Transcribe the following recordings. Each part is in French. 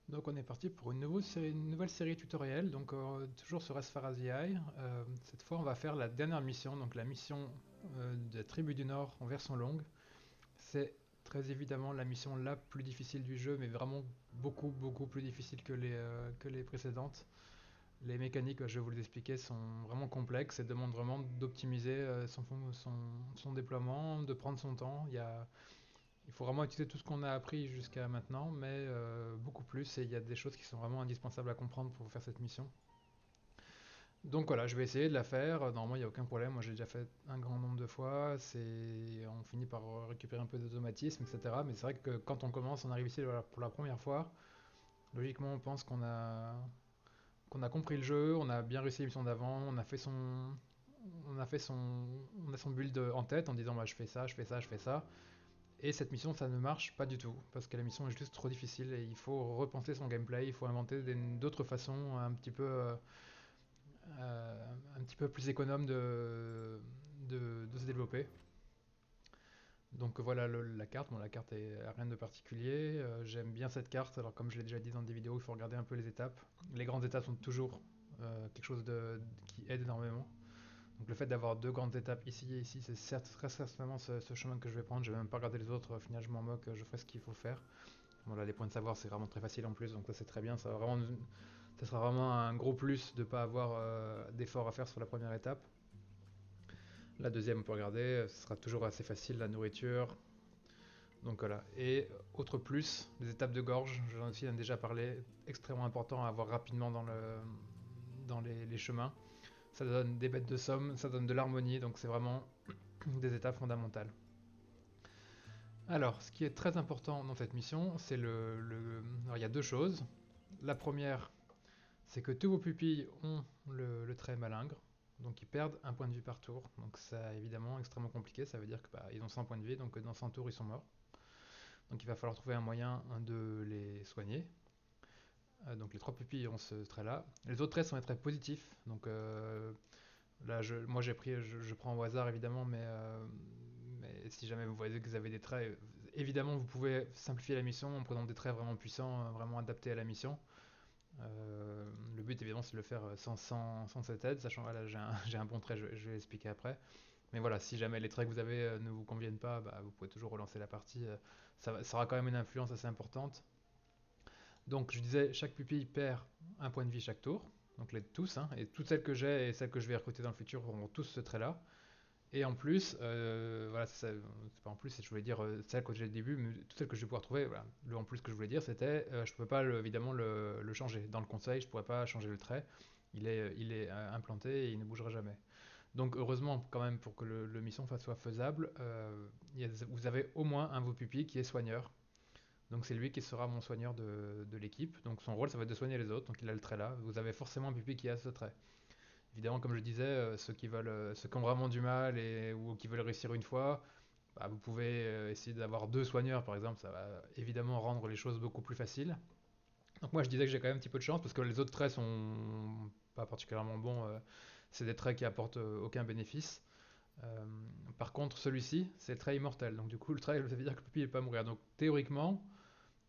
Donc on est parti pour une nouvelle série tutoriel, donc toujours sur As-Far-As-The Eye. Cette fois on va faire la dernière mission, donc la mission de la tribu du Nord en version longue. C'est très évidemment la mission la plus difficile du jeu, mais vraiment beaucoup plus difficile que les précédentes. Les mécaniques, je vais vous les expliquer, sont vraiment complexes et demandent vraiment d'optimiser son déploiement, de prendre son temps. Il faut vraiment utiliser tout ce qu'on a appris jusqu'à maintenant, mais beaucoup plus, et il y a des choses qui sont vraiment indispensables à comprendre pour faire cette mission. Donc voilà, je vais essayer de la faire. Normalement, il n'y a aucun problème. Moi, j'ai déjà fait un grand nombre de fois. On finit par récupérer un peu d'automatisme, etc. Mais c'est vrai que quand on commence, on arrive ici voilà, pour la première fois. Logiquement, on pense qu'on a compris le jeu, on a bien réussi l'émission d'avant, on a fait son, on a son build en tête en disant bah, je fais ça, je fais ça, je fais ça. Et cette mission, ça ne marche pas du tout, parce que la mission est juste trop difficile et il faut repenser son gameplay, il faut inventer d'autres façons un petit peu plus économes de se développer. Donc voilà la carte. Bon, la carte est rien de particulier. J'aime bien cette carte. Alors comme je l'ai déjà dit dans des vidéos, il faut regarder un peu les étapes. Les grandes étapes sont toujours quelque chose qui aide énormément. Donc le fait d'avoir deux grandes étapes ici et ici, c'est certes très certainement ce chemin que je vais prendre. Je vais même pas regarder les autres. Au final, je m'en moque. Je ferai ce qu'il faut faire. Voilà, les points de savoir, c'est vraiment très facile en plus. Donc ça, c'est très bien. Ça sera vraiment un gros plus de ne pas avoir d'efforts à faire sur la première étape. La deuxième, on peut regarder, ce sera toujours assez facile, la nourriture. Donc voilà. Et autre plus, les étapes de gorge, j'en ai déjà parlé, extrêmement important à avoir rapidement dans les chemins. Ça donne des bêtes de somme, ça donne de l'harmonie, donc c'est vraiment des étapes fondamentales. Alors, ce qui est très important dans cette mission, c'est Alors, il y a deux choses. La première, c'est que tous vos pupilles ont le trait malingre, donc ils perdent un point de vie par tour. Donc c'est évidemment extrêmement compliqué, ça veut dire que ils ont 100 points de vie, donc dans 100 tours ils sont morts. Donc il va falloir trouver un moyen de les soigner. Donc les trois pupilles ont ce trait-là. Les autres traits sont des traits positifs, donc là moi je prends au hasard évidemment, mais si jamais vous voyez que vous avez des traits, évidemment vous pouvez simplifier la mission en prenant des traits vraiment puissants, vraiment adaptés à la mission. Le but évidemment c'est de le faire sans cette aide, sachant que là j'ai un bon trait, je vais l'expliquer après. Mais voilà, si jamais les traits que vous avez ne vous conviennent pas, vous pouvez toujours relancer la partie. Ça aura quand même une influence assez importante. Donc je disais, chaque pupille perd un point de vie chaque tour. Donc tous, hein, et toutes celles que j'ai et celles que je vais recruter dans le futur auront tous ce trait-là. Et en plus, voilà, c'est pas en plus, je voulais dire celles que j'ai au début, mais toutes celles que je vais pouvoir trouver, voilà. Le en plus que je voulais dire, c'était, je ne peux pas évidemment le changer. Dans le conseil, je ne pourrais pas changer le trait. Il est implanté et il ne bougera jamais. Donc heureusement quand même pour que le mission soit faisable, vous avez au moins un de vos pupilles qui est soigneur. Donc c'est lui qui sera mon soigneur de l'équipe. Donc son rôle ça va être de soigner les autres. Donc il a le trait là. Vous avez forcément un pupille qui a ce trait. Évidemment comme je disais, ceux qui ont vraiment du mal ou qui veulent réussir une fois, vous pouvez essayer d'avoir deux soigneurs par exemple. Ça va évidemment rendre les choses beaucoup plus faciles. Donc moi je disais que j'ai quand même un petit peu de chance parce que les autres traits sont pas particulièrement bons. C'est des traits qui apportent aucun bénéfice. Euh, Par contre, celui-ci, c'est le trait immortel. Donc, du coup, le trait, ça veut dire que le pupille ne va pas mourir. Donc, théoriquement,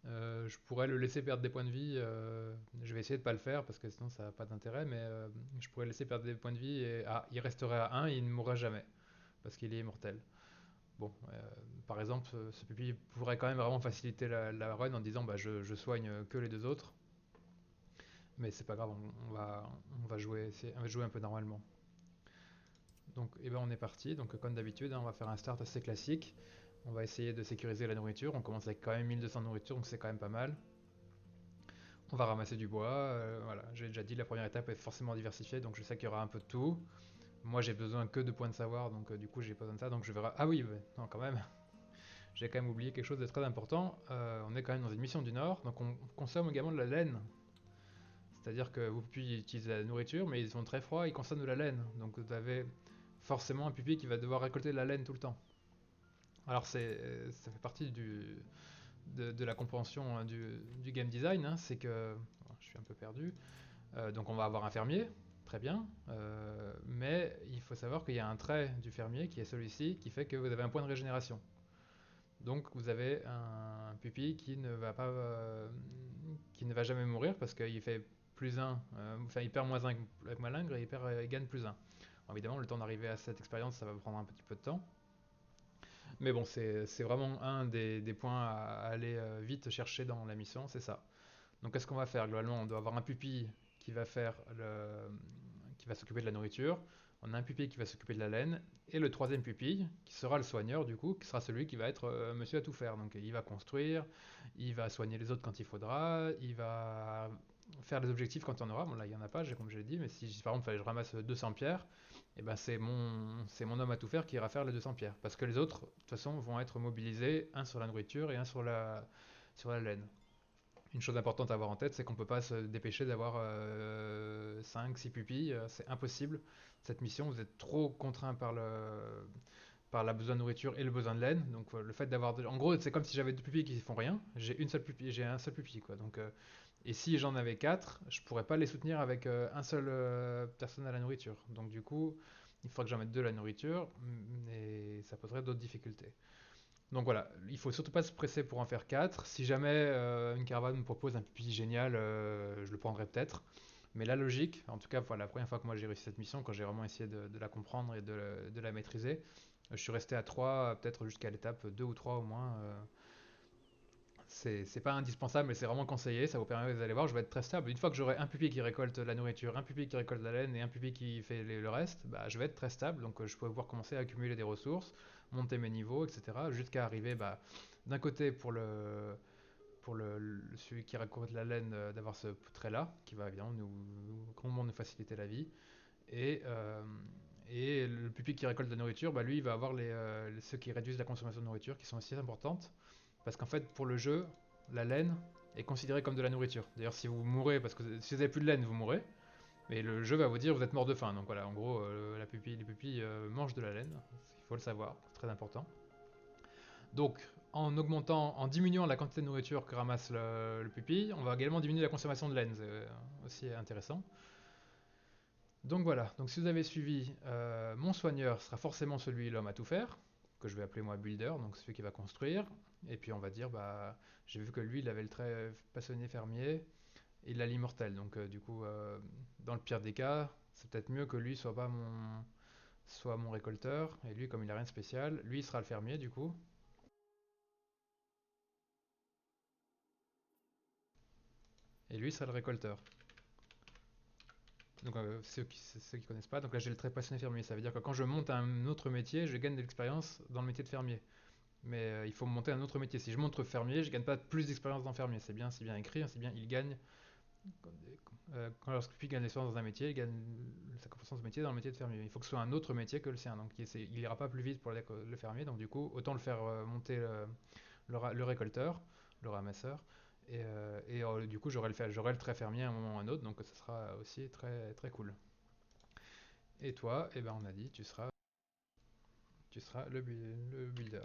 je pourrais le laisser perdre des points de vie. Je vais essayer de ne pas le faire parce que sinon, ça n'a pas d'intérêt. Mais je pourrais le laisser perdre des points de vie et il resterait à 1 et il ne mourrait jamais parce qu'il est immortel. Bon, par exemple, ce pupille pourrait quand même vraiment faciliter la run en disant je soigne que les deux autres. Mais c'est pas grave, on va jouer un peu normalement. Donc, on est parti. Donc, comme d'habitude, hein, on va faire un start assez classique. On va essayer de sécuriser la nourriture. On commence avec quand même 1200 de nourriture, donc c'est quand même pas mal. On va ramasser du bois. Voilà, j'ai déjà dit, la première étape est forcément diversifiée, donc je sais qu'il y aura un peu de tout. Moi, j'ai besoin que de points de savoir, donc du coup, j'ai pas besoin de ça. Donc, je verrai. Ah oui, non, quand même. J'ai quand même oublié quelque chose de très important. On est quand même dans une mission du Nord, donc on consomme également de la laine. C'est-à-dire que vos pupilles utilisent la nourriture, mais ils sont très froids, ils consomment de la laine. Donc, vous avez forcément un pupille qui va devoir récolter de la laine tout le temps. Alors ça fait partie de la compréhension hein, du game design, hein, c'est que je suis un peu perdu. Donc on va avoir un fermier, très bien, mais il faut savoir qu'il y a un trait du fermier qui est celui-ci, qui fait que vous avez un point de régénération. Donc vous avez un pupille qui ne va jamais mourir parce qu'il fait plus un, enfin il perd moins un avec Malingre et il gagne plus un. Évidemment, le temps d'arriver à cette expérience, ça va prendre un petit peu de temps. Mais bon, c'est vraiment un des points à aller vite chercher dans la mission, c'est ça. Donc qu'est-ce qu'on va faire? Globalement, on doit avoir un pupille qui va qui va s'occuper de la nourriture. On a un pupille qui va s'occuper de la laine. Et le troisième pupille, qui sera le soigneur du coup, qui sera celui qui va être monsieur à tout faire. Donc il va construire, il va soigner les autres quand il faudra, il va faire les objectifs quand il y en aura. Bon là il n'y en a pas, comme je l'ai dit, mais si par exemple fallait que je ramasse 200 pierres, et ben c'est mon homme à tout faire qui ira faire les 200 pierres. Parce que les autres, de toute façon, vont être mobilisés, un sur la nourriture et un sur la laine. Une chose importante à avoir en tête, c'est qu'on ne peut pas se dépêcher d'avoir 5-6 pupilles, c'est impossible. Cette mission, vous êtes trop contraint par la besoin de nourriture et le besoin de laine. Donc le fait d'avoir, en gros, c'est comme si j'avais deux pupilles qui font rien. J'ai un seul pupille, quoi. Donc et si j'en avais quatre, je pourrais pas les soutenir avec un seul personne à la nourriture. Donc du coup, il faudrait que j'en mette deux à la nourriture, et ça poserait d'autres difficultés. Donc voilà, il faut surtout pas se presser pour en faire 4. Si jamais une caravane me propose un pupi génial, je le prendrai peut-être. Mais la logique, en tout cas, voilà, la première fois que moi j'ai réussi cette mission, quand j'ai vraiment essayé de la comprendre et de la maîtriser, je suis resté à 3, peut-être jusqu'à l'étape 2 ou 3 au moins. C'est pas indispensable, mais c'est vraiment conseillé. Ça vous permet, vous allez voir, je vais être très stable. Une fois que j'aurai un pupi qui récolte la nourriture, un pupi qui récolte la laine et un pupi qui fait le reste, bah, je vais être très stable. Donc je peux pouvoir commencer à accumuler des ressources, monter mes niveaux, etc. Jusqu'à arriver bah, d'un côté celui qui récolte la laine, d'avoir ce trait-là, qui va évidemment grandement nous faciliter la vie. Et, euh, et le pupi qui récolte la nourriture, bah, lui, il va avoir ceux qui réduisent la consommation de nourriture, qui sont aussi importantes. Parce qu'en fait, pour le jeu, la laine est considérée comme de la nourriture. D'ailleurs, si vous mourrez, parce que si vous n'avez plus de laine, vous mourrez. Mais le jeu va vous dire vous êtes mort de faim. Donc voilà, en gros, les pupilles mangent de la laine. Il faut le savoir, c'est très important. Donc, en diminuant la quantité de nourriture que ramasse le pupille, on va également diminuer la consommation de laine. C'est aussi intéressant. Donc voilà, donc si vous avez suivi, mon soigneur sera forcément celui, l'homme à tout faire, que je vais appeler moi builder, donc celui qui va construire. Et puis on va dire, bah, j'ai vu que lui, il avait le trait passionné fermier, et il a l'immortel. Donc du coup, dans le pire des cas, c'est peut-être mieux que lui soit mon récolteur. Et lui, comme il a rien de spécial, lui, il sera le fermier du coup. Et lui, il sera le récolteur. Donc ceux qui connaissent pas, donc là j'ai le trait passionné fermier. Ça veut dire que quand je monte un autre métier, je gagne de l'expérience dans le métier de fermier. Mais il faut monter un autre métier. Si je monte fermier, je gagne pas plus d'expérience dans fermier. C'est bien écrit, hein, c'est bien, il gagne. Quand lorsque gagne l'expérience dans un métier, il gagne sa compétence de métier dans le métier de fermier. Il faut que ce soit un autre métier que le sien. Donc il ira pas plus vite pour le fermier. Donc du coup, autant le faire monter le récolteur, le ramasseur. Du coup, j'aurai le trait fermier à un moment ou à un autre. Donc ça sera aussi très, très cool. Et toi, eh ben, on a dit, tu seras le builder.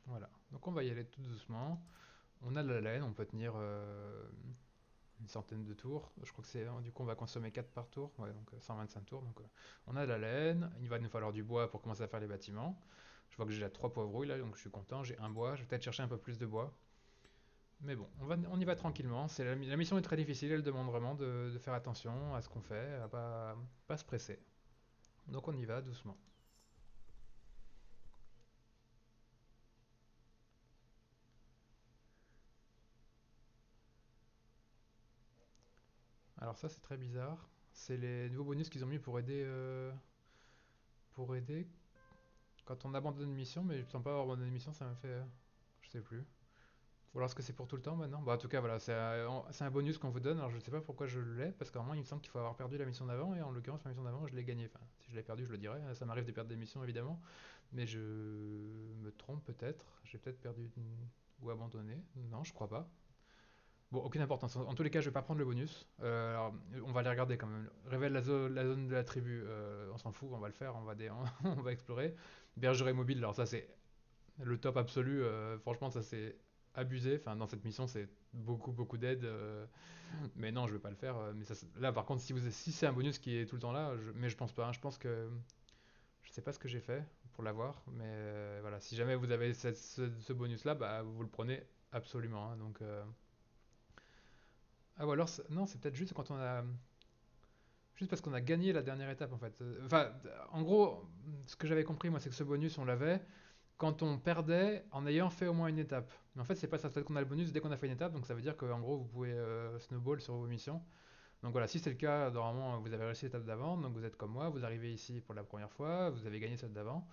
Voilà. Donc on va y aller tout doucement. On a de la laine, on peut tenir une centaine de tours. Je crois que du coup on va consommer 4 par tour, ouais, donc 125 tours. Donc on a de la laine, il va nous falloir du bois pour commencer à faire les bâtiments. Je vois que j'ai déjà 3 poivrouilles là, donc je suis content, j'ai un bois, je vais peut-être chercher un peu plus de bois. Mais bon, on y va tranquillement. La mission est très difficile, elle demande vraiment de faire attention à ce qu'on fait, à pas se presser. Donc on y va doucement. Alors ça c'est très bizarre. C'est les nouveaux bonus qu'ils ont mis pour aider quand on abandonne une mission, mais je ne sens pas avoir abandonné une mission, ça m'a fait. Je sais plus. Ou alors est-ce que c'est pour tout le temps maintenant? Bah, en tout cas, voilà, c'est un bonus qu'on vous donne. Alors je ne sais pas pourquoi je l'ai, parce qu'à un moment il me semble qu'il faut avoir perdu la mission d'avant, et en l'occurrence, la mission d'avant, je l'ai gagnée. Enfin, si je l'ai perdu, je le dirais. Ça m'arrive de perdre des missions évidemment, mais je me trompe peut-être. J'ai peut-être perdu ou abandonné. Non, je crois pas. Bon, aucune importance. En tous les cas, je vais pas prendre le bonus. Alors, on va les regarder quand même. Révèle la zone de la tribu. On s'en fout, on va le faire, on va explorer. Bergerie mobile, alors ça c'est le top absolu. Franchement, ça c'est abusé. Enfin, dans cette mission, c'est beaucoup, beaucoup d'aide. Mais non, je vais pas le faire. Mais là, par contre, si c'est un bonus qui est tout le temps là, mais je pense pas, hein. Je pense que je sais pas ce que j'ai fait pour l'avoir. Mais voilà, si jamais vous avez ce bonus-là, bah, vous le prenez absolument, hein. Donc, Ah ou alors, non, c'est peut-être juste quand on a... Juste parce qu'on a gagné la dernière étape en fait. Enfin, en gros, ce que j'avais compris moi, c'est que ce bonus, on l'avait quand on perdait en ayant fait au moins une étape. Mais en fait, c'est pas ça. Peut-être qu'on a le bonus dès qu'on a fait une étape, donc ça veut dire qu'en gros, vous pouvez snowball sur vos missions. Donc voilà, si c'est le cas, normalement, vous avez réussi l'étape d'avant, donc vous êtes comme moi, vous arrivez ici pour la première fois, vous avez gagné celle d'avant,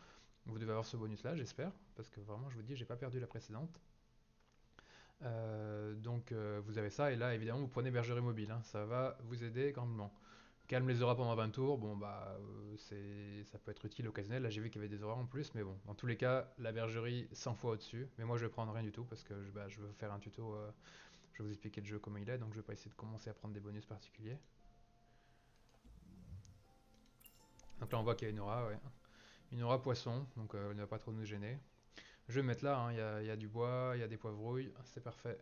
vous devez avoir ce bonus-là, j'espère, parce que vraiment, je vous dis, j'ai pas perdu la précédente. Donc vous avez ça, et là, évidemment, vous prenez bergerie mobile, hein, ça va vous aider grandement. Calme les auras pendant 20 tours, bon bah ça peut être utile occasionnel. Là j'ai vu qu'il y avait des auras en plus, mais bon, dans tous les cas, la bergerie 100 fois au-dessus. Mais moi je vais prendre rien du tout parce que je veux faire un tuto, je vais vous expliquer le jeu comment il est, donc je vais pas essayer de commencer à prendre des bonus particuliers. Donc là on voit qu'il y a une aura, ouais. Une aura poisson, donc elle ne va pas trop nous gêner. Je vais me mettre là, hein, il y a du bois, il y a des poivrouilles, c'est parfait.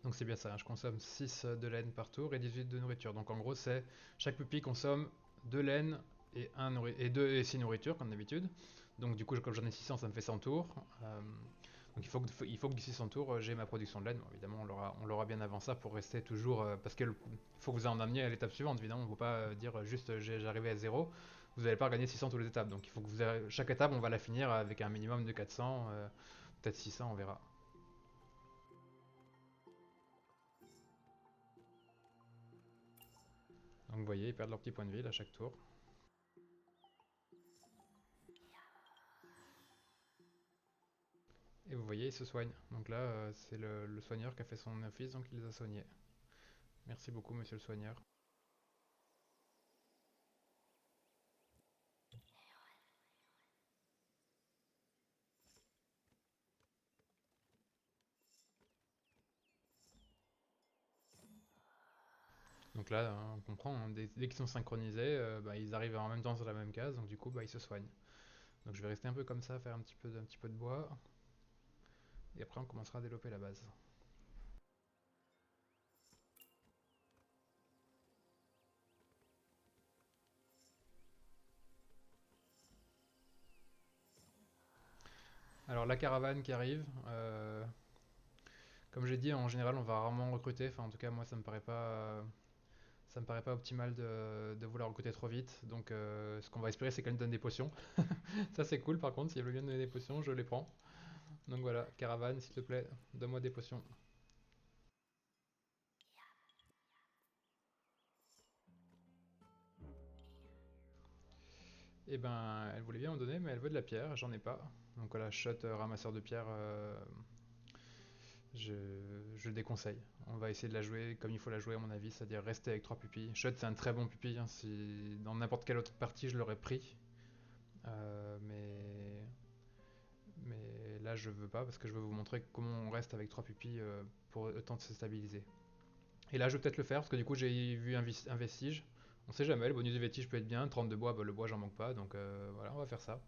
Donc c'est bien ça, hein, je consomme 6 de laine par tour et 18 de nourriture. Donc en gros c'est chaque pupille consomme 2 laine et, et 6 nourritures comme d'habitude. Donc du coup comme j'en ai 600 ça me fait 100 tours. Donc il faut que d'ici 100 tours j'ai ma production de laine. Bon, évidemment on l'aura bien avant ça pour rester toujours... parce qu'il faut que vous en ameniez à l'étape suivante évidemment. On ne peut pas dire juste j'arrivais à 0. Vous n'allez pas gagner 600 toutes les étapes. Donc il faut que chaque étape on va la finir avec un minimum de 400, peut-être 600 on verra. Donc vous voyez ils perdent leur petit point de vie à chaque tour. Et vous voyez, il se soigne. Donc là, c'est le soigneur qui a fait son office, donc il les a soignés. Merci beaucoup, monsieur le soigneur. Donc là, on comprend, hein, dès qu'ils sont synchronisés, bah, ils arrivent en même temps sur la même case, donc du coup, bah, ils se soignent. Donc je vais rester un peu comme ça, faire un petit peu de bois, et après on commencera à développer la base. Alors la caravane qui arrive, comme j'ai dit, en général, on va rarement recruter. Enfin, en tout cas, moi, ça me paraît pas optimal de vouloir recruter trop vite. Donc, ce qu'on va espérer, c'est qu'elle nous donne des potions. Ça, c'est cool. Par contre, si elle veut bien nous donner des potions, je les prends. Donc voilà, caravane, s'il te plaît, donne-moi des potions. Et ben, elle voulait bien en donner, mais elle veut de la pierre, j'en ai pas. Donc voilà, shot ramasseur de pierre, je, je le déconseille. On va essayer de la jouer comme il faut la jouer à mon avis, c'est-à-dire rester avec 3 pupilles. Shot c'est un très bon pupille, hein, si dans n'importe quelle autre partie je l'aurais pris. Mais là je veux pas parce que je veux vous montrer comment on reste avec 3 pupilles pour le temps de se stabiliser. Et là je vais peut-être le faire parce que du coup j'ai vu un vestige. On sait jamais, le bonus de vestige peut être bien. 30 de bois, bah, le bois j'en manque pas, donc voilà, on va faire ça.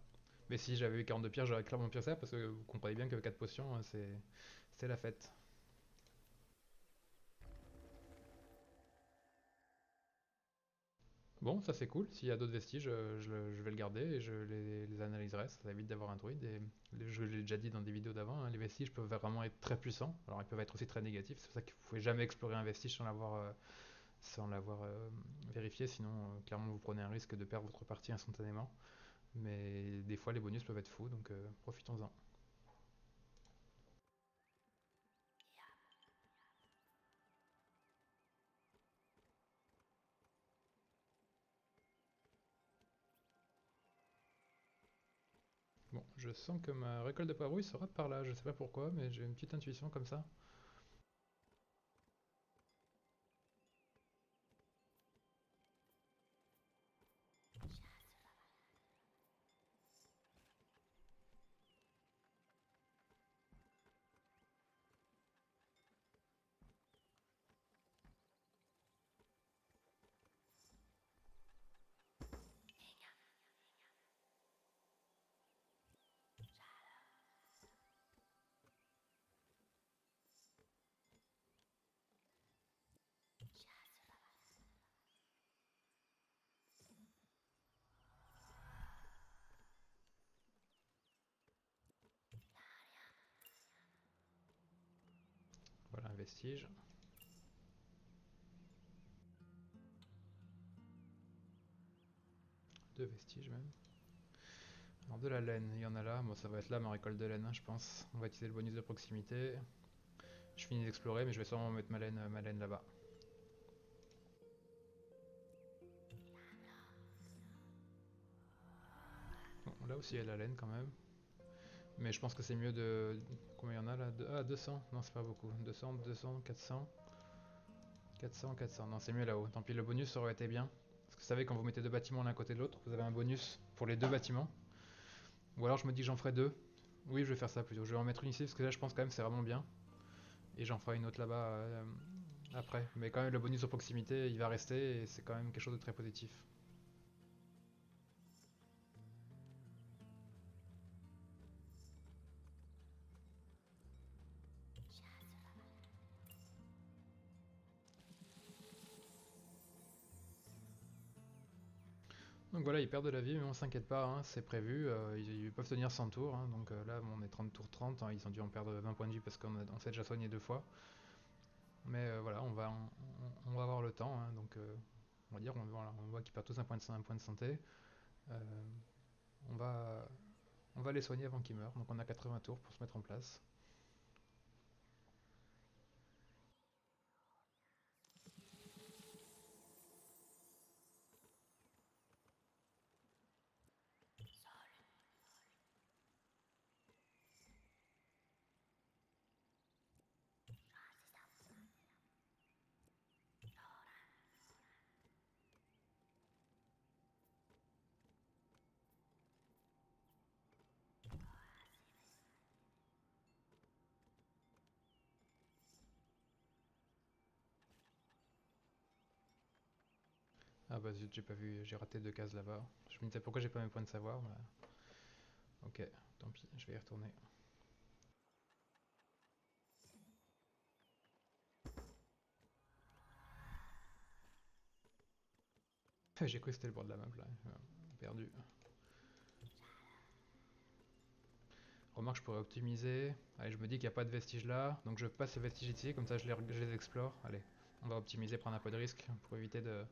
Mais si j'avais eu 40 de pierre, j'aurais clairement pire ça parce que vous comprenez bien que 4 potions, hein, c'est la fête. Bon, ça c'est cool. S'il y a d'autres vestiges, je vais le garder et je les analyserai. Ça évite d'avoir un druide. Et je l'ai déjà dit dans des vidéos d'avant, hein, les vestiges peuvent vraiment être très puissants. Alors ils peuvent être aussi très négatifs. C'est pour ça qu'il ne faut jamais explorer un vestige sans l'avoir vérifié. Sinon, clairement, vous prenez un risque de perdre votre partie instantanément. Mais des fois, les bonus peuvent être fous, donc profitons-en. Bon, je sens que ma récolte de poivrouille sera par là. Je sais pas pourquoi, mais j'ai une petite intuition comme ça. vestige. Deux vestiges même. Alors de la laine, il y en a là. Bon, ça va être là ma récolte de laine, hein, je pense. On va utiliser le bonus de proximité. Je finis d'explorer, mais je vais sûrement mettre ma laine là-bas. Bon, là aussi il y a de la laine quand même. Mais je pense que c'est mieux de... Combien il y en a là? Ah, 200. Non, c'est pas beaucoup. 200, 200, 400. 400, 400. Non, c'est mieux là-haut. Tant pis, le bonus aurait été bien. Parce que vous savez, quand vous mettez deux bâtiments l'un côté de l'autre, vous avez un bonus pour les deux bâtiments. Ou alors je me dis que j'en ferai deux. Oui, je vais faire ça plutôt. Je vais en mettre une ici parce que là, je pense quand même c'est vraiment bien. Et j'en ferai une autre là-bas après. Mais quand même, le bonus de proximité, il va rester et c'est quand même quelque chose de très positif. Donc voilà, ils perdent de la vie, mais on s'inquiète pas, hein, c'est prévu. Ils peuvent tenir 100 tours. Hein, donc là, on est 30 tours 30. Hein, ils ont dû en perdre 20 points de vie parce qu'on s'est déjà soigné deux fois. Mais voilà, on va avoir le temps. Hein, donc on va dire, voilà, on voit qu'ils perdent tous un point de santé. Euh, on va, on va les soigner avant qu'ils meurent. Donc on a 80 tours pour se mettre en place. Ah bah zut, j'ai pas vu, j'ai raté deux cases là-bas. Je me disais pourquoi j'ai pas mes points de savoir. Mais... Ok, tant pis, je vais y retourner. J'ai cru que c'était le bord de la map là. Perdu. Remarque, je pourrais optimiser. Allez, je me dis qu'il n'y a pas de vestiges là. Donc je passe ces vestiges ici, comme ça je les explore. Allez, on va optimiser, prendre un peu de risque pour éviter de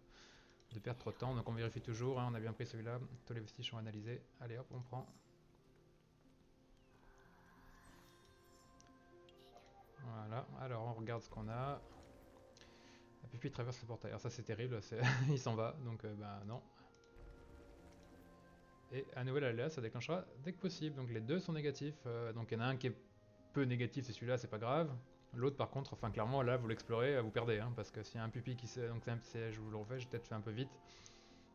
perdre trop de temps. Donc on vérifie toujours, hein, on a bien pris celui-là. Tous les vestiges sont analysés. Allez hop, on prend. Voilà, alors on regarde ce qu'on a. La pupille traverse le portail. Alors ça c'est terrible, il s'en va. Donc bah non. Et un nouvel aléa, ça déclenchera dès que possible. Donc les deux sont négatifs. Donc il y en a un qui est peu négatif, c'est celui-là, c'est pas grave. L'autre, par contre, enfin clairement, là, vous l'explorez, vous perdez, hein, parce que s'il y a un pupille qui se... Donc je vous le refais, j'ai peut-être fait un peu vite.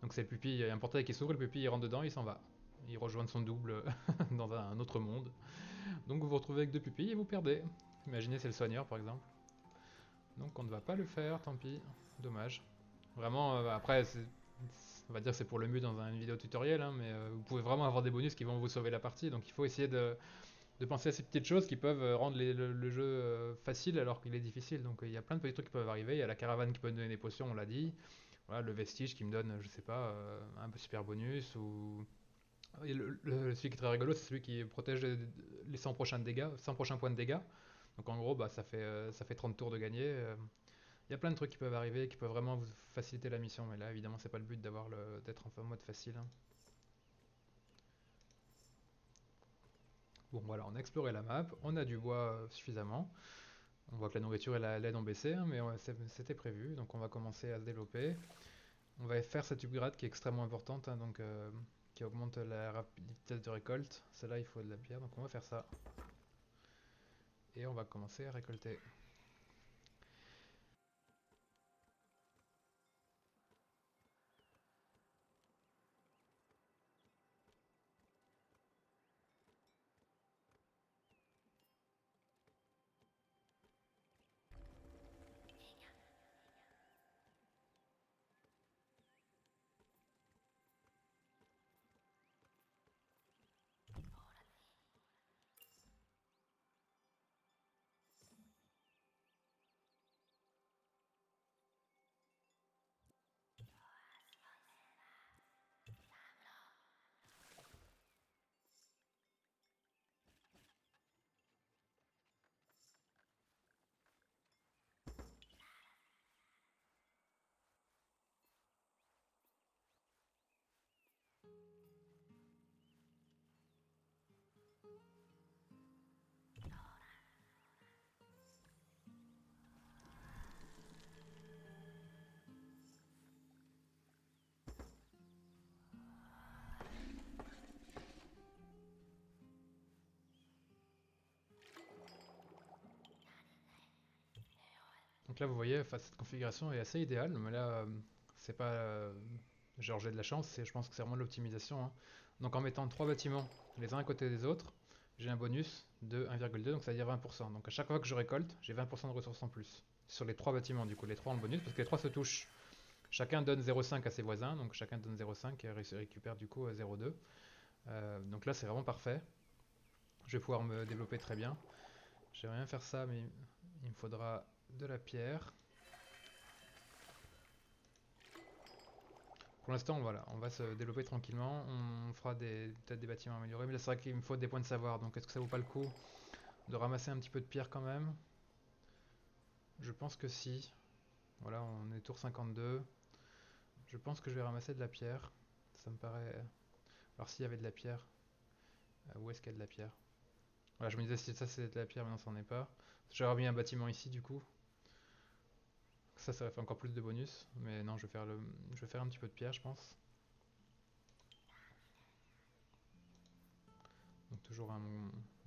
Donc c'est le pupille, il y a un portail qui s'ouvre, le pupille il rentre dedans, il s'en va. Il rejoint son double dans un autre monde. Donc vous vous retrouvez avec deux pupilles et vous perdez. Imaginez c'est le soigneur par exemple. Donc on ne va pas le faire, tant pis. Dommage. Vraiment, après, on va dire que c'est pour le mieux dans une vidéo tutoriel, hein, mais vous pouvez vraiment avoir des bonus qui vont vous sauver la partie. Donc il faut essayer de penser à ces petites choses qui peuvent rendre le jeu facile alors qu'il est difficile. Donc il y a plein de petits trucs qui peuvent arriver. Il y a la caravane qui peut me donner des potions, on l'a dit. Voilà, le vestige qui me donne, je sais pas, un super bonus. Ou et celui qui est très rigolo, c'est celui qui protège les 100 prochains dégâts, 100 prochains points de dégâts. Donc en gros, bah, ça fait 30 tours de gagner. Il y a plein de trucs qui peuvent arriver, qui peuvent vraiment vous faciliter la mission. Mais là, évidemment, c'est pas le but d'être en mode facile. Hein. Bon, voilà, on a exploré la map, on a du bois suffisamment. On voit que la nourriture et la laine ont baissé, hein, mais c'était prévu, donc on va commencer à se développer. On va faire cette upgrade qui est extrêmement importante, hein, donc, qui augmente la rapidité de récolte. Celle-là, il faut de la pierre, donc on va faire ça. Et on va commencer à récolter. Donc là, vous voyez, enfin, cette configuration est assez idéale, mais là, c'est pas genre j'ai de la chance, je pense que c'est vraiment de l'optimisation, hein. Donc en mettant 3 bâtiments les uns à côté des autres, j'ai un bonus de 1,2, donc ça veut dire 20%. Donc à chaque fois que je récolte, j'ai 20% de ressources en plus. Sur les 3 bâtiments, du coup, les 3 ont le bonus, parce que les 3 se touchent. Chacun donne 0,5 à ses voisins, donc chacun donne 0,5 et récupère du coup 0,2. Donc là, c'est vraiment parfait. Je vais pouvoir me développer très bien. J'aimerais bien faire ça, mais il me faudra de la pierre. Pour l'instant, voilà, on va se développer tranquillement. On fera peut-être des bâtiments améliorés, mais là, c'est vrai qu'il me faut des points de savoir. Donc, est-ce que ça vaut pas le coup de ramasser un petit peu de pierre quand même? Je pense que si. Voilà, on est tour 52. Je pense que je vais ramasser de la pierre. Ça me paraît. Alors, s'il y avait de la pierre, où est-ce qu'il y a de la pierre? Voilà, je me disais si ça c'est de la pierre, mais non, ça n'en est pas. J'aurais mis un bâtiment ici du coup. Ça aurait fait encore plus de bonus. Mais non, je vais faire un petit peu de pierre, je pense. Donc, toujours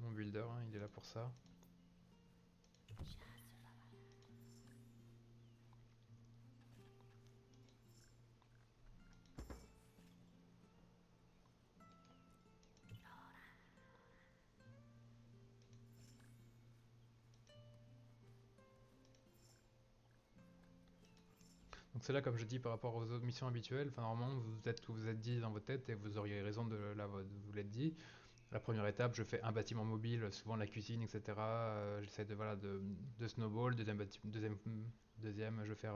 mon builder, hein, il est là pour ça. Donc c'est là, comme je dis, par rapport aux autres missions habituelles, enfin, normalement, vous êtes dit dans votre tête, et vous auriez raison de vous l'être dit. La première étape, je fais un bâtiment mobile, souvent la cuisine, etc. J'essaie voilà, de snowball. Deuxième, je vais faire...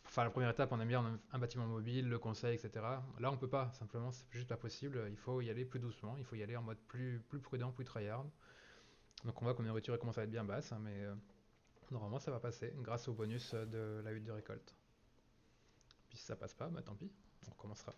Enfin, la première étape, on aime bien un bâtiment mobile, le conseil, etc. Là, on peut pas, simplement, c'est juste pas possible. Il faut y aller plus doucement, il faut y aller en mode plus prudent, plus tryhard. Donc on voit que mes nourriture commence à être bien basse, hein, mais normalement ça va passer grâce au bonus de la hutte de récolte. Puis si ça passe pas, bah tant pis, on recommencera.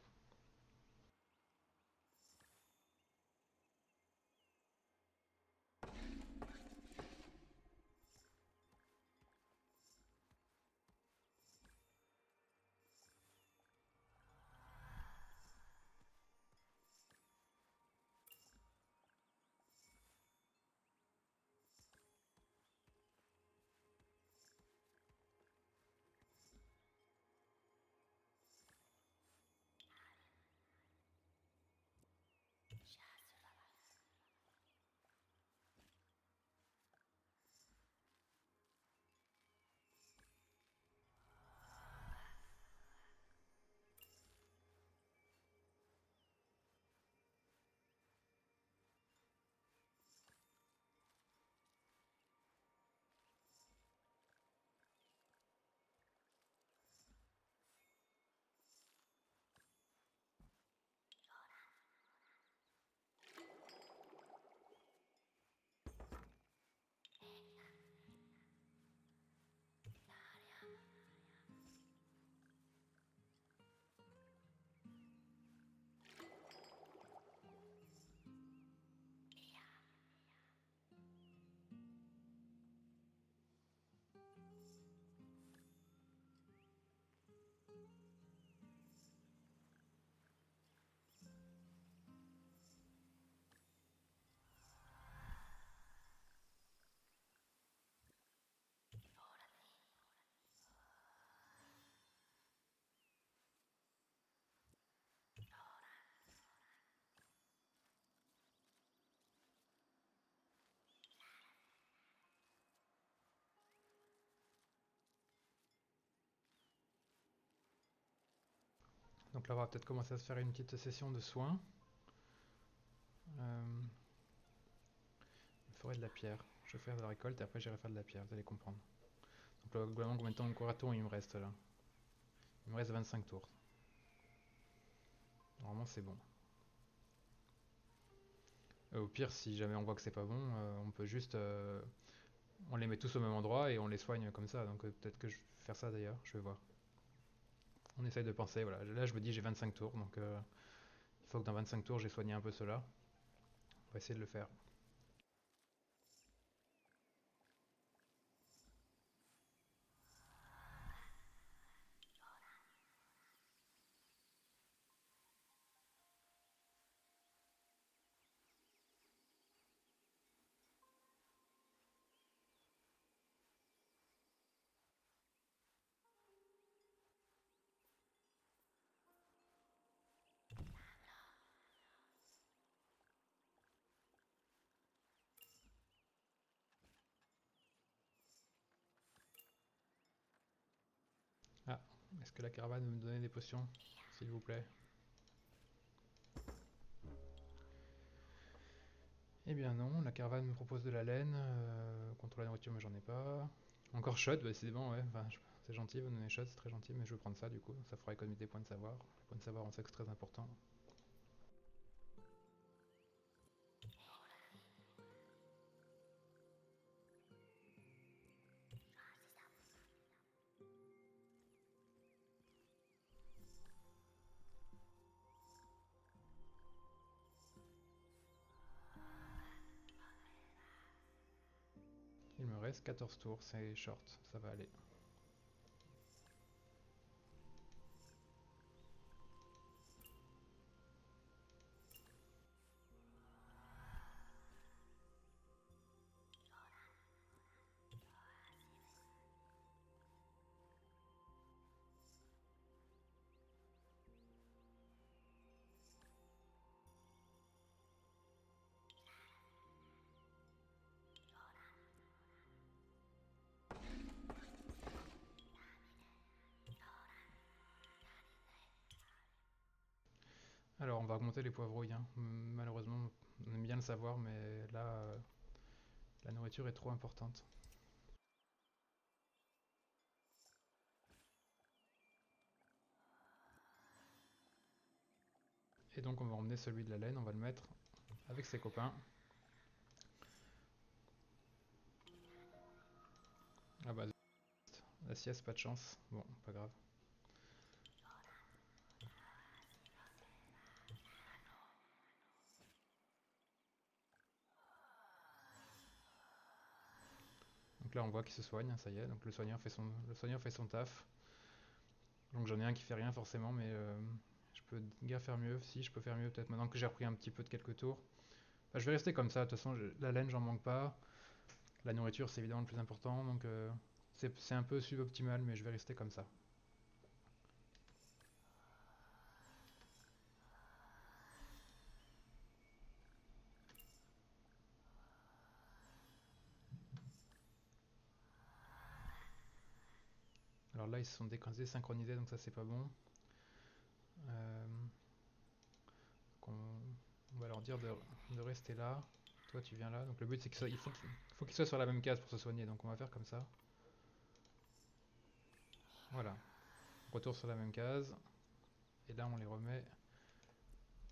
Donc là, on va peut-être commencer à se faire une petite session de soins. Euh, il faudrait de la pierre. Je vais faire de la récolte et après j'irai faire de la pierre, vous allez comprendre. Donc là, globalement, combien de temps de coraton il me reste là? Il me reste 25 tours. Normalement, c'est bon. Au pire, si jamais on voit que c'est pas bon, on peut juste... on les met tous au même endroit et on les soigne comme ça. Donc peut-être que je vais faire ça d'ailleurs, je vais voir. On essaye de penser, voilà. Là, je me dis j'ai 25 tours, donc il faut que dans 25 tours, j'ai soigné un peu cela. On va essayer de le faire. Est-ce que la caravane veut me donner des potions, s'il vous plaît? Eh bien non, la caravane me propose de la laine, contre la nourriture mais j'en ai pas. Encore shot, bah décidément ouais, enfin, c'est gentil, vous donnez shot, c'est très gentil, mais je veux prendre ça du coup, ça fera économiser des points de savoir. Les points de savoir on sait que c'est très important. Il me reste 14 tours, c'est short, ça va aller. Alors on va augmenter les poivrouilles, hein. Malheureusement on aime bien le savoir mais là la nourriture est trop importante. Et donc on va emmener celui de la laine, on va le mettre avec ses copains. Ah bah la sieste, pas de chance. Bon, pas grave. Donc là on voit qu'il se soigne, ça y est, donc le soigneur fait son taf. Donc j'en ai un qui fait rien forcément, mais je peux guère faire mieux. Si, je peux faire mieux peut-être maintenant que j'ai repris un petit peu de quelques tours. Bah, je vais rester comme ça, de toute façon la laine j'en manque pas. La nourriture c'est évidemment le plus important, donc c'est un peu suboptimal, mais je vais rester comme ça. Alors là ils se sont désynchronisés, donc ça c'est pas bon. Euh, on va leur dire de rester là. Toi tu viens là, donc le but c'est qu'il faut qu'ils soient sur la même case pour se soigner, donc on va faire comme ça. Voilà, retour sur la même case. Et là on les remet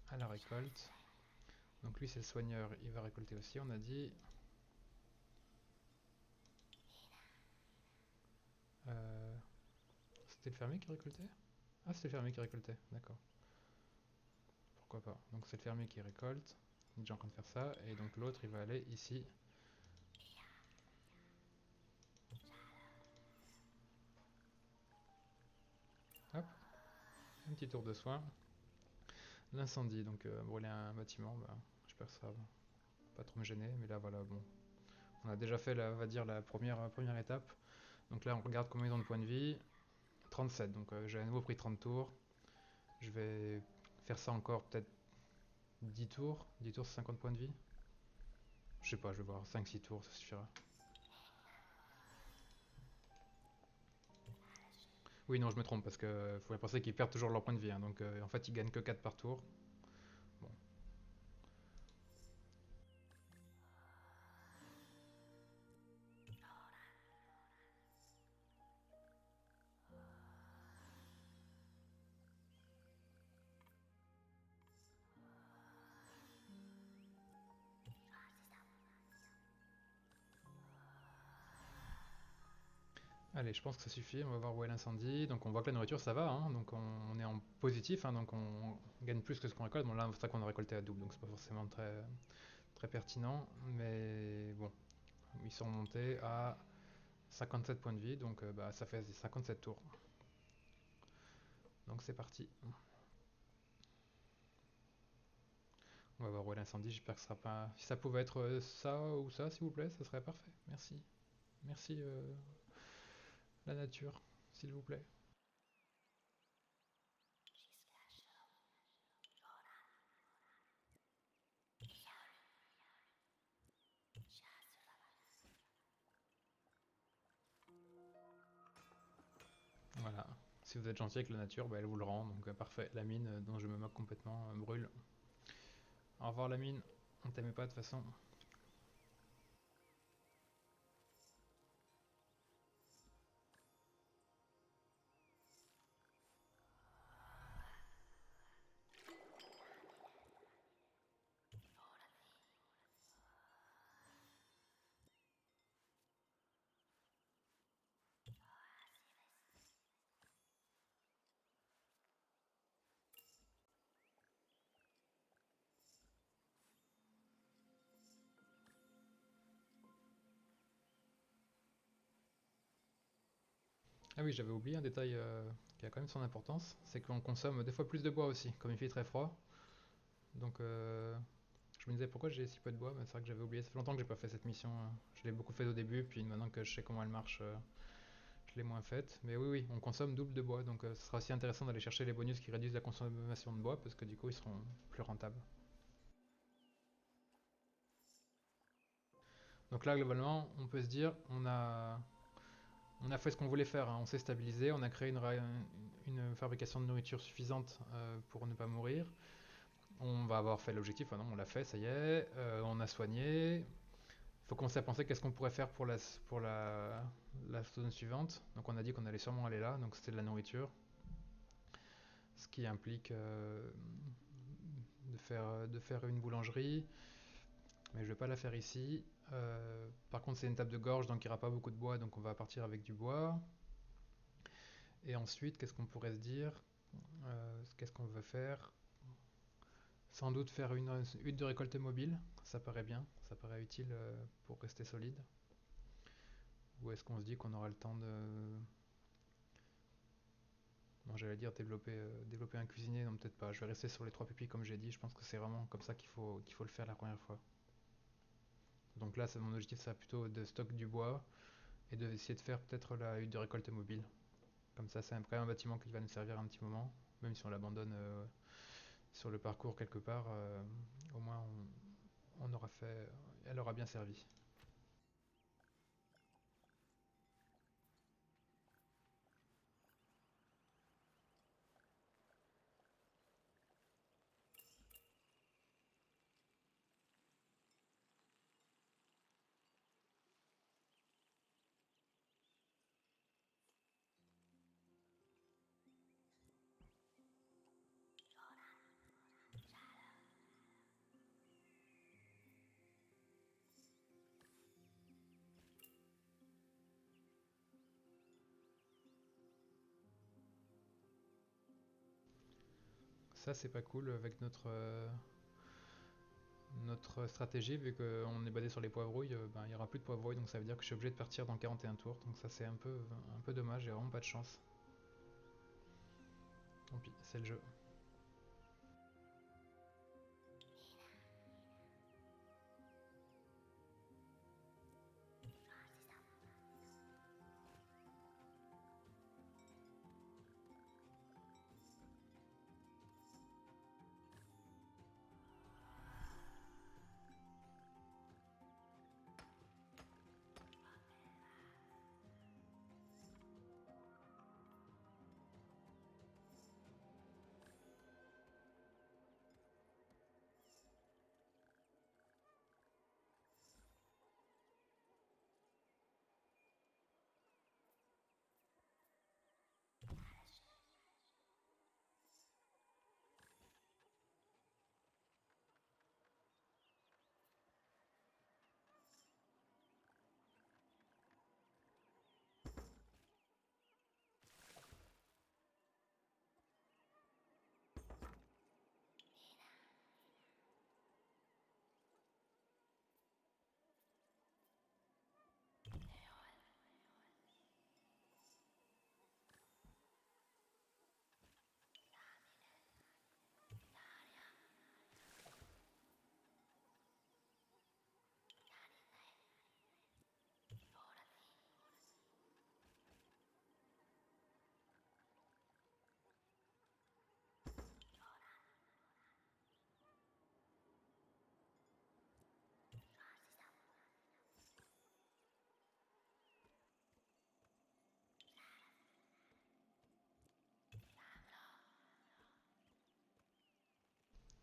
à la récolte. Donc lui c'est le soigneur, il va récolter aussi on a dit. Euh, C'était le fermier qui récoltait? Ah c'était le fermier qui récoltait, d'accord. Pourquoi pas. Donc c'est le fermier qui récolte. Il est déjà en train de faire ça. Et donc l'autre il va aller ici. Hop, un petit tour de soin. L'incendie, donc brûler un bâtiment, bah, j'espère que ça va pas trop me gêner. Mais là voilà, bon. On a déjà fait, on va dire, la première étape. Donc là on regarde combien ils ont de points de vie. 37, donc j'ai à nouveau pris 30 tours. Je vais faire ça encore peut-être 10 tours. 10 tours c'est 50 points de vie. Je sais pas, je vais voir. 5-6 tours, ça suffira. Oui, non, je me trompe parce que faut penser qu'ils perdent toujours leur point de vie, hein, donc en fait ils gagnent que 4 par tour. Bon. Allez, je pense que ça suffit, on va voir où est l'incendie. Donc on voit que la nourriture ça va, hein, donc on est en positif, hein, donc on gagne plus que ce qu'on récolte. Bon là c'est vrai qu'on a récolté à double, donc c'est pas forcément très pertinent, mais bon, ils sont montés à 57 points de vie, donc bah, ça fait 57 tours. Donc c'est parti. On va voir où est l'incendie, j'espère que ce sera pas... Si ça pouvait être ça ou ça, s'il vous plaît, ça serait parfait. Merci. Merci la nature, s'il vous plaît. Voilà, Si vous êtes gentil avec la nature, bah, elle vous le rend, donc parfait. La mine, dont je me moque complètement, brûle. Au revoir la mine, on t'aimait pas de toute façon. Ah oui, j'avais oublié un détail qui a quand même son importance, c'est qu'on consomme des fois plus de bois aussi, comme il fait très froid. Donc je me disais pourquoi j'ai si peu de bois, mais c'est vrai que j'avais oublié, ça fait longtemps que j'ai pas fait cette mission. Je l'ai beaucoup fait au début, puis maintenant que je sais comment elle marche, je l'ai moins faite. Mais oui, oui, on consomme double de bois, donc ce sera aussi intéressant d'aller chercher les bonus qui réduisent la consommation de bois, parce que du coup ils seront plus rentables. Donc là, globalement, on peut se dire, on a fait ce qu'on voulait faire, hein. On s'est stabilisé, on a créé une fabrication de nourriture suffisante pour ne pas mourir. On va avoir fait l'objectif, non, on l'a fait, ça y est. On a soigné. Il faut commencer à penser qu'est-ce qu'on pourrait faire pour la zone suivante. Donc on a dit qu'on allait sûrement aller là, donc c'était de la nourriture. Ce qui implique de faire une boulangerie, mais je ne vais pas la faire ici. Par contre, c'est une table de gorge, donc il n'y aura pas beaucoup de bois, donc on va partir avec du bois. Et ensuite, qu'est-ce qu'on pourrait se dire? Qu'est-ce qu'on veut faire? Sans doute faire une hutte de récolte mobile, ça paraît bien, ça paraît utile pour rester solide. Ou est-ce qu'on se dit qu'on aura le temps de... Non, j'allais dire développer un cuisinier, non peut-être pas. Je vais rester sur les trois pupilles comme j'ai dit, je pense que c'est vraiment comme ça qu'il faut le faire la première fois. Donc là, mon objectif, c'est plutôt de stock du bois et d'essayer de faire peut-être la hutte de récolte mobile. Comme ça, c'est quand même un bâtiment qui va nous servir un petit moment, même si on l'abandonne sur le parcours quelque part, au moins on aura fait, elle aura bien servi. Ça, c'est pas cool avec notre stratégie, vu qu'on est basé sur les poivrouilles, ben, il n'y aura plus de poivrouilles, donc ça veut dire que je suis obligé de partir dans 41 tours, donc ça c'est un peu dommage, j'ai vraiment pas de chance. Tant pis, c'est le jeu.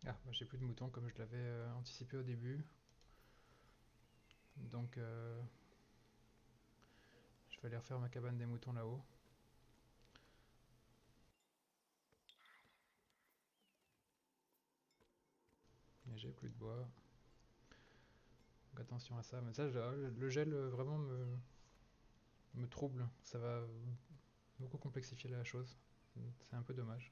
Ah, bah, j'ai plus de moutons comme je l'avais anticipé au début. Donc je vais aller refaire ma cabane des moutons là-haut. Et j'ai plus de bois. Donc attention à ça. Mais ça, le gel vraiment me trouble. Ça va beaucoup complexifier la chose. C'est un peu dommage.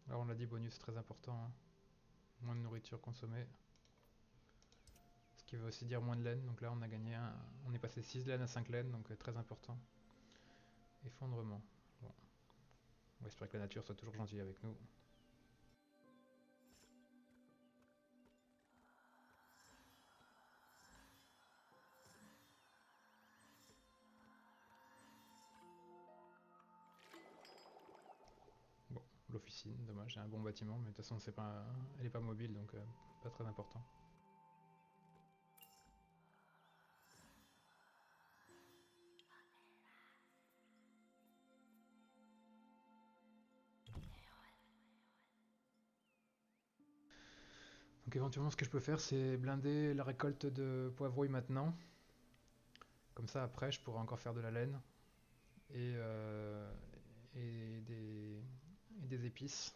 Alors on l'a dit, bonus très important, hein. Moins de nourriture consommée. Ce qui veut aussi dire moins de laine. Donc là on a gagné on est passé 6 laines à 5 laines, donc très important. Effondrement. Bon. On va espérer que la nature soit toujours gentille avec nous. Bon, l'officine, dommage, c'est un bon bâtiment, mais de toute façon elle est pas mobile, donc pas très important. Donc éventuellement ce que je peux faire c'est blinder la récolte de poivrouille maintenant. Comme ça après je pourrai encore faire de la laine et, euh, et, des, et des épices.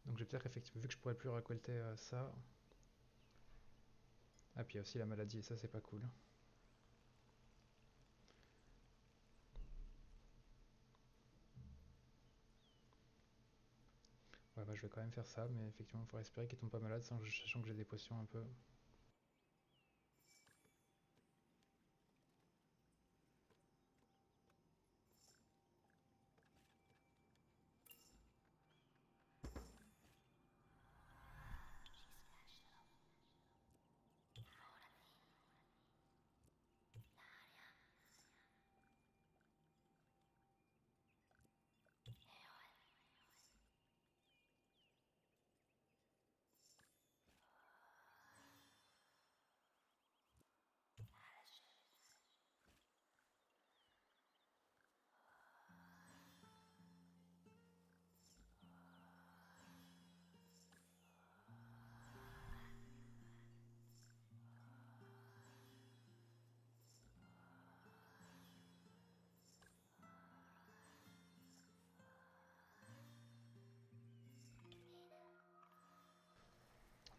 Donc j'ai peut-être effectivement vu que je pourrais plus récolter ça. Ah puis il y a aussi la maladie et ça c'est pas cool. Ouais bah je vais quand même faire ça mais effectivement il faudrait espérer qu'il tombe pas malade sachant que j'ai des potions un peu.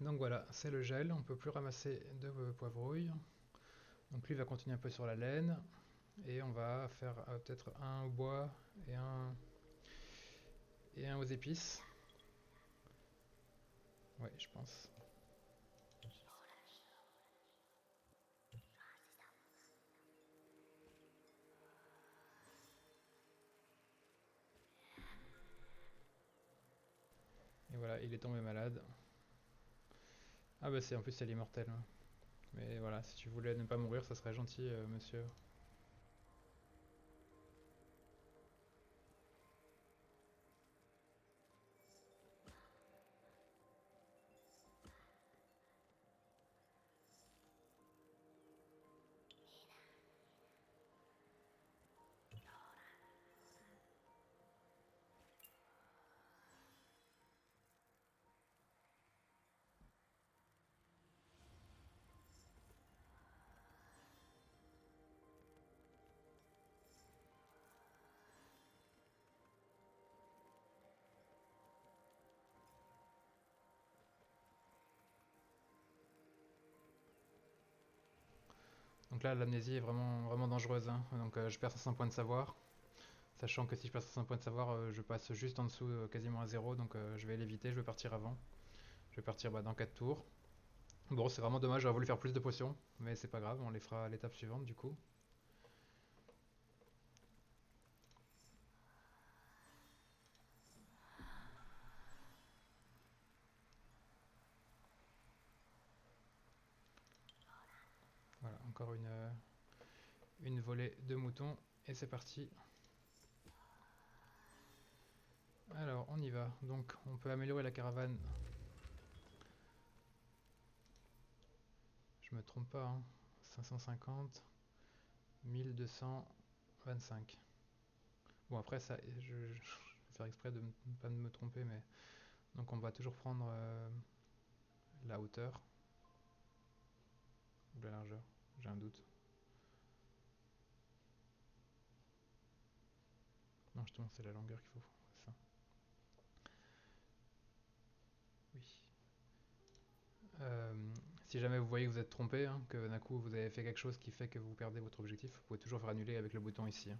Donc voilà, c'est le gel, on peut plus ramasser de poivrouille. Donc lui va continuer un peu sur la laine. Et on va faire peut-être un au bois et un aux épices. Ouais, je pense. Et voilà, il est tombé malade. Ah bah c'est en plus c'est l'immortel, hein. Mais voilà, si tu voulais ne pas mourir, ça serait gentil, monsieur. Donc là, l'amnésie est vraiment, vraiment dangereuse, hein. Donc je perds 500 points de savoir. Sachant que si je perds 500 points de savoir, je passe juste en dessous, quasiment à zéro. Donc je vais l'éviter, je vais partir avant. Je vais partir dans 4 tours. Bon, c'est vraiment dommage, j'aurais voulu faire plus de potions. Mais c'est pas grave, on les fera à l'étape suivante du coup. Voilà, encore une volée de moutons et c'est parti. Alors on y va, donc on peut améliorer la caravane. Je me trompe pas, hein. 550, 1225. Bon après ça, je vais faire exprès de ne pas me tromper, mais donc on va toujours prendre la hauteur ou la largeur, j'ai un doute. Non justement c'est la longueur qu'il faut, c'est ça. Oui. Euh, Si jamais vous voyez que vous êtes trompé, hein, que d'un coup vous avez fait quelque chose qui fait que vous perdez votre objectif, vous pouvez toujours faire annuler avec le bouton ici, hein.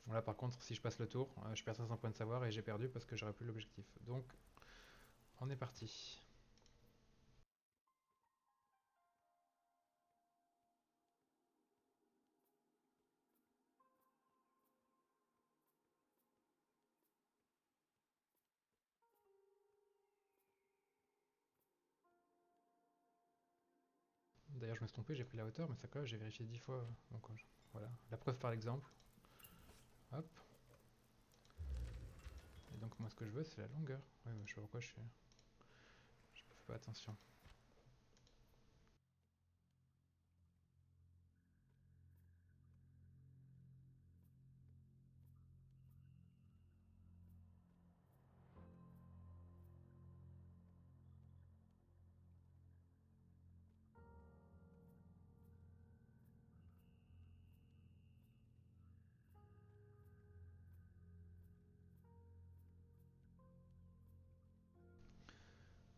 Bon, là par contre, si je passe le tour, je perds 500 points de savoir et j'ai perdu parce que j'aurais plus l'objectif. Donc, on est parti. D'ailleurs, je me suis trompé, j'ai pris la hauteur, mais ça quand même, j'ai vérifié 10 fois. Donc, voilà, la preuve par l'exemple. Hop. Et donc, moi, ce que je veux, c'est la longueur. Ouais, je sais pas pourquoi je fais pas attention.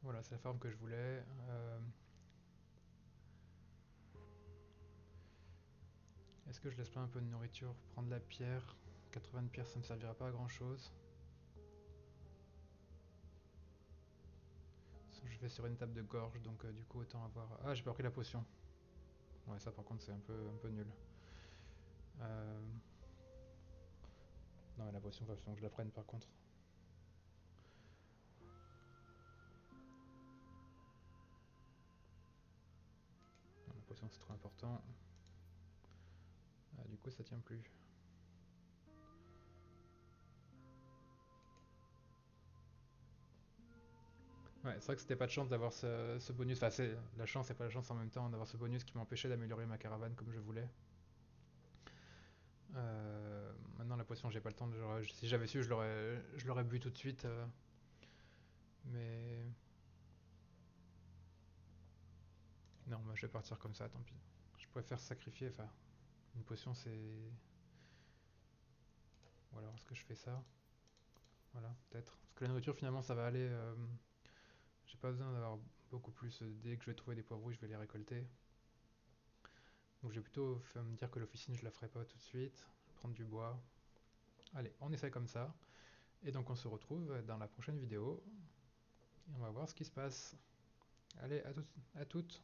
Voilà, c'est la forme que je voulais. Est-ce que je laisse pas un peu de nourriture? Prendre la pierre. 80 de pierre, ça ne me servira pas à grand chose. Je vais sur une table de gorge, donc du coup, autant avoir. Ah, j'ai pas pris la potion. Ouais, ça par contre, c'est un peu nul. Euh... Non, mais la potion, il va falloir que je la prenne par contre. Non, la potion, c'est trop important. Ah, du coup, ça tient plus. Ouais, c'est vrai que c'était pas de chance d'avoir ce bonus. Enfin, c'est la chance et pas la chance en même temps d'avoir ce bonus qui m'empêchait d'améliorer ma caravane comme je voulais. Maintenant, la potion, j'ai pas le temps. Si j'avais su, je l'aurais bu tout de suite. Mais non, moi, je vais partir comme ça, tant pis. Je préfère sacrifier. Enfin, une potion, c'est. Ou alors, est-ce que je fais ça? Voilà, peut-être. Parce que la nourriture, finalement, ça va aller. J'ai pas besoin d'avoir beaucoup plus. Dès que je vais trouver des poivres rouges, je vais les récolter. Donc, je vais plutôt me dire que l'officine, je la ferai pas tout de suite. Prendre du bois. Allez, on essaie comme ça. Et donc on se retrouve dans la prochaine vidéo et on va voir ce qui se passe. Allez, à toutes.